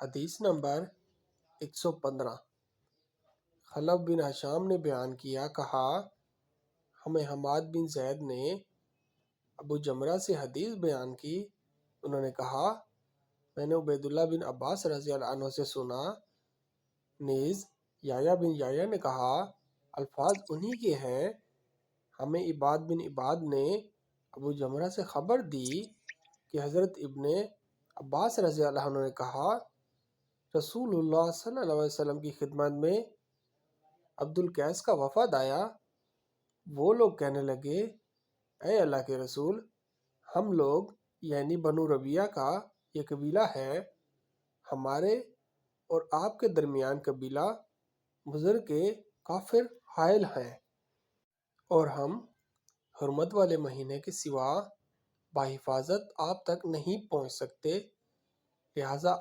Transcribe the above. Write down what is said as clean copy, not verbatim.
حدیث نمبر 115۔ خلف بن ہشام نے بیان کیا، کہا ہمیں حماد بن زید نے ابو جمرہ سے حدیث بیان کی، انہوں نے کہا میں نے عبیداللہ بن عباس رضی اللہ عنہ سے سنا۔ نیز یحییٰ بن یحییٰ نے کہا الفاظ انہی کے ہیں۔ ہمیں عباد بن عباد نے ابو جمرہ سے خبر دی کہ حضرت ابن عباس رضی اللہ عنہ نے کہا رسول اللہ صلی اللہ علیہ وسلم کی خدمت میں عبد القیس کا وفد آیا۔ وہ لوگ کہنے لگے اے اللہ کے رسول، ہم لوگ یعنی بنو ربیعہ کا یہ قبیلہ ہے، ہمارے اور آپ کے درمیان قبیلہ مضر کے کافر حائل ہیں، اور ہم حرمت والے مہینے کے سوا بحفاظت آپ تک نہیں پہنچ سکتے، لہٰذا